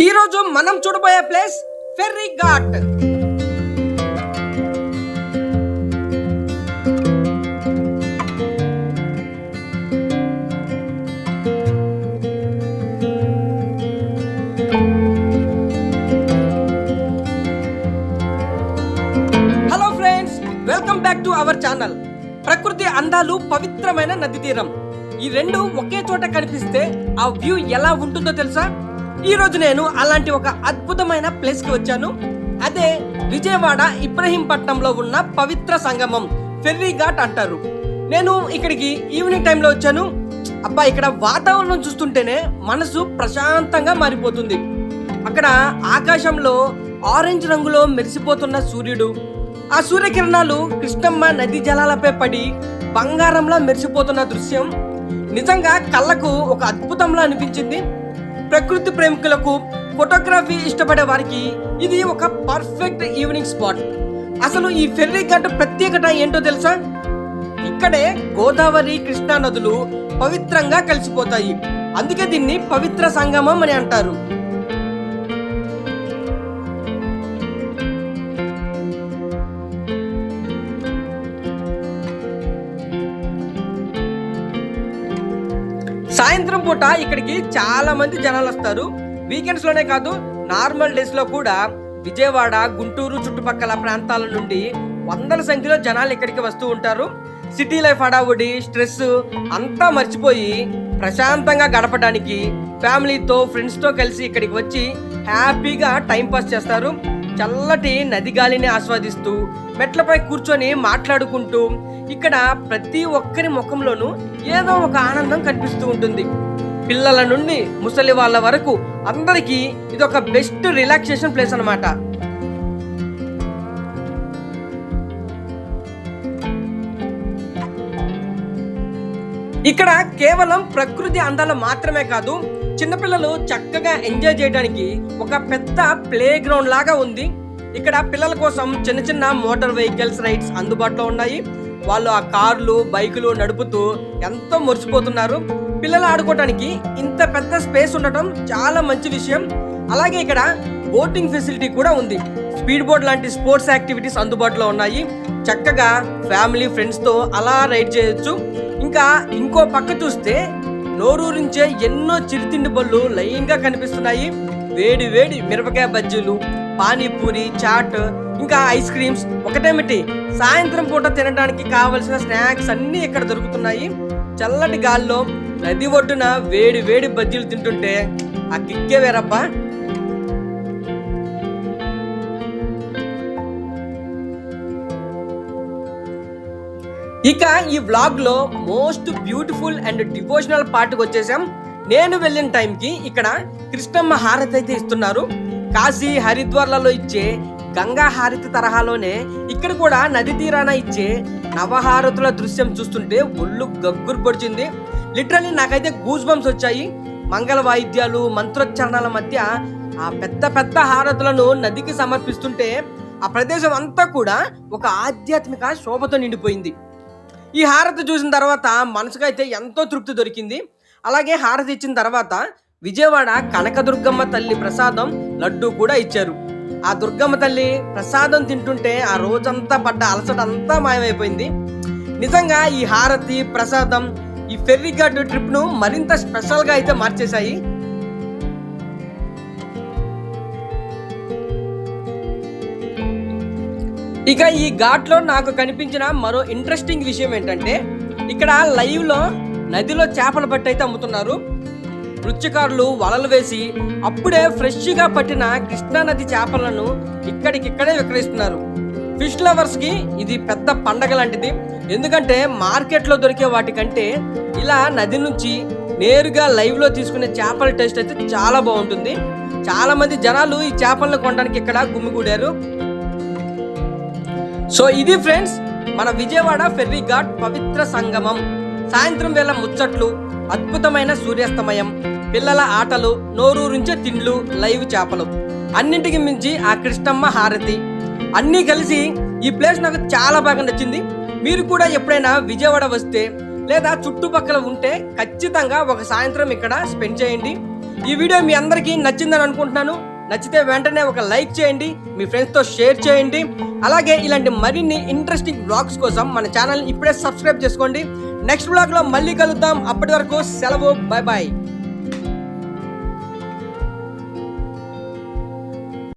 ఈ రోజు మనం చూడబోయే place ferry ghat. Hello friends, welcome back to our channel. ప్రకృతి అందాలు, పవిత్రమైన నది తీరం, ఈ రెండు ఒకే చోట కనిపిస్తే ఆ వ్యూ ఎలా ఉంటుందో తెలుసా? ఈ రోజు నేను అలాంటి ఒక అద్భుతమైన ప్లేస్ కి వచ్చాను. అదే విజయవాడ ఇబ్రహీంపట్నంలో ఉన్న పవిత్ర సంగమం, ఫెర్రీ ఘాట్ అంటారు. నేను ఇక్కడికి ఈవినింగ్ టైంలో వచ్చాను. అబ్బా, ఇక్కడ వాతావరణం చూస్తుంటేనే మనసు ప్రశాంతంగా మారిపోతుంది. అక్కడ ఆకాశంలో ఆరెంజ్ రంగులో మెరిసిపోతున్న సూర్యుడు, ఆ సూర్యకిరణాలు కృష్ణమ్మ నది జలాలపై పడి బంగారంలా మెరిసిపోతున్న దృశ్యం నిజంగా కళ్ళకు ఒక అద్భుతంలా అనిపించింది. ప్రకృతి ప్రేమికులకు, ఫోటోగ్రఫీ ఇష్టపడే వారికి ఇది ఒక పర్ఫెక్ట్ ఈవినింగ్ స్పాట్. అసలు ఈ ఫెర్రీ ఘాట్ ప్రత్యేకత ఏంటో తెలుసా? ఇక్కడే గోదావరి, కృష్ణా నదులు పవిత్రంగా కలిసిపోతాయి. అందుకే దీన్ని పవిత్ర సంగమం అని అంటారు. సాయంత్రం పూట ఇక్కడికి చాలా మంది జనాలు వస్తారు. వీకెండ్స్ లోనే కాదు, నార్మల్ డేస్ లో కూడా విజయవాడ, గుంటూరు చుట్టుపక్కల ప్రాంతాల నుండి వందల సంఖ్యలో జనాలు ఇక్కడికి వస్తూ ఉంటారు. సిటీ లైఫ్ హడావుడి, స్ట్రెస్ అంతా మర్చిపోయి ప్రశాంతంగా గడపడానికి ఫ్యామిలీతో, ఫ్రెండ్స్తో కలిసి ఇక్కడికి వచ్చి హ్యాపీగా టైం పాస్ చేస్తారు. చల్లటి నది గాలిని ఆస్వాదిస్తూ మెట్లపై కూర్చొని మాట్లాడుకుంటూ ఇక్కడ ప్రతి ఒక్కరి ముఖంలోనూ ఏదో ఒక ఆనందం కనిపిస్తూ ఉంటుంది. పిల్లల నుండి ముసలి వాళ్ళ వరకు అందరికీ ఇది ఒక బెస్ట్ రిలాక్సేషన్ ప్లేస్ అన్నమాట. ఇక్కడ కేవలం ప్రకృతి అందాలు మాత్రమే కాదు, చిన్నపిల్లలు చక్కగా ఎంజాయ్ చేయడానికి ఒక పెద్ద ప్లే గ్రౌండ్ లాగా ఉంది. ఇక్కడ పిల్లల కోసం చిన్న చిన్న మోటార్ వెహికల్స్ రైడ్స్ అందుబాటులో ఉన్నాయి. వాళ్ళు ఆ కార్లు, బైకులు నడుపుతూ ఎంతో మురిసిపోతున్నారు. పిల్లలు ఆడుకోవడానికి ఇంత పెద్ద స్పేస్ ఉండటం చాలా మంచి విషయం. అలాగే ఇక్కడ బోటింగ్ ఫెసిలిటీ కూడా ఉంది. స్పీడ్ బోట్ లాంటి స్పోర్ట్స్ యాక్టివిటీస్ అందుబాటులో ఉన్నాయి. చక్కగా ఫ్యామిలీ, ఫ్రెండ్స్తో అలా రైడ్ చేయొచ్చు. ఇంకా ఇంకో పక్క చూస్తే నోరూరించే ఎన్నో చిరుతిండి బళ్ళు లైన్గా కనిపిస్తున్నాయి. వేడి వేడి మిరపకాయ బజ్జీలు, పానీపూరి, చాట్, ఇంకా ఐస్ క్రీమ్స్, ఒకటేమిటి సాయంత్రం పూట తినడానికి కావలసిన స్నాక్స్ అన్నీ ఇక్కడ దొరుకుతున్నాయి. చల్లటి గాల్లో నది ఒడ్డున వేడి వేడి బజ్జీలు తింటుంటే ఆ కిక్కే వేరబ్బా. ఇక ఈ వ్లాగ్ లో మోస్ట్ బ్యూటిఫుల్ అండ్ డివోషనల్ పార్ట్కి వచ్చేసాం. నేను వెళ్ళిన టైంకి ఇక్కడ కృష్ణమ్మ హారతి అయితే ఇస్తున్నారు. కాశీ, హరిద్వార్లలో ఇచ్చే గంగా హారతి తరహాలోనే ఇక్కడ కూడా నది తీరాన ఇచ్చే నవహారతుల దృశ్యం చూస్తుంటే ఒళ్ళు గగ్గురు పొడిచింది. లిటరల్లీ నాకైతే గూస్ బంప్స్ వచ్చాయి. మంగళ వాయిద్యాలు, మంత్రోచ్చారణల మధ్య ఆ పెద్ద పెద్ద హారతులను నదికి సమర్పిస్తుంటే ఆ ప్రదేశం అంతా కూడా ఒక ఆధ్యాత్మిక శోభతో నిండిపోయింది. ఈ హారతి చూసిన తర్వాత మనసుకైతే ఎంతో తృప్తి దొరికింది. అలాగే హారతి ఇచ్చిన తర్వాత విజయవాడ కనకదుర్గమ్మ తల్లి ప్రసాదం లడ్డు కూడా ఇచ్చారు. ఆ దుర్గమ్మ తల్లి ప్రసాదం తింటుంటే ఆ రోజంతా పడ్డ అలసట అంతా మాయమైపోయింది. నిజంగా ఈ హారతి, ప్రసాదం ఈ ఫెర్రీ ఘాట్ ట్రిప్ ను మరింత స్పెషల్ గా అయితే మార్చేశాయి. ఇక ఈ ఘాట్ లో నాకు కనిపించిన మరో ఇంట్రెస్టింగ్ విషయం ఏంటంటే, ఇక్కడ లైవ్ లో నదిలో చేపల పట్టి అయితే అమ్ముతున్నారు. మత్స్యకారులు వలలు వేసి అప్పుడే ఫ్రెష్ గా పట్టిన కృష్ణా నది చేపలను ఇక్కడికిక్కడే విక్రయిస్తున్నారు. ఫిష్ లవర్స్ కి ఇది పెద్ద పండగ లాంటిది. ఎందుకంటే మార్కెట్ లో దొరికే వాటికంటే ఇలా నది నుంచి నేరుగా లైవ్ లో తీసుకునే చేపల టేస్ట్ అయితే చాలా బాగుంటుంది. చాలా మంది జనాలు ఈ చేపలను కొనడానికి ఇక్కడ గుమిగూడారు. సో ఇది ఫ్రెండ్స్, మన విజయవాడ ఫెర్రీ ఘాట్ పవిత్ర సంగమం. సాయంత్రం వేళ ముచ్చట్లు, అద్భుతమైన సూర్యాస్తమయం, పిల్లల ఆటలు, నోరూరించే తిండ్లు, లైవ్ చేపలు, అన్నింటికి మించి ఆ కృష్ణమ్మ హారతి అన్నీ కలిసి ఈ ప్లేస్ నాకు చాలా బాగా నచ్చింది. మీరు కూడా ఎప్పుడైనా విజయవాడ వస్తే లేదా చుట్టుపక్కల ఉంటే ఖచ్చితంగా ఒక సాయంత్రం ఇక్కడ స్పెండ్ చేయండి. ఈ వీడియో మీ అందరికీ నచ్చిందని అనుకుంటున్నాను. నచ్చితే వెంటనే ఒక లైక్ చేయండి, మీ ఫ్రెండ్స్తో షేర్ చేయండి. అలాగే ఇలాంటి మరిన్ని ఇంట్రెస్టింగ్ వ్లాగ్స్ కోసం మన ఛానల్ని ఇప్పుడే సబ్స్క్రైబ్ చేసుకోండి. నెక్స్ట్ వ్లాగ్లో మళ్ళీ కలుద్దాం. అప్పటి వరకు సెలవు, బాయ్ బాయ్.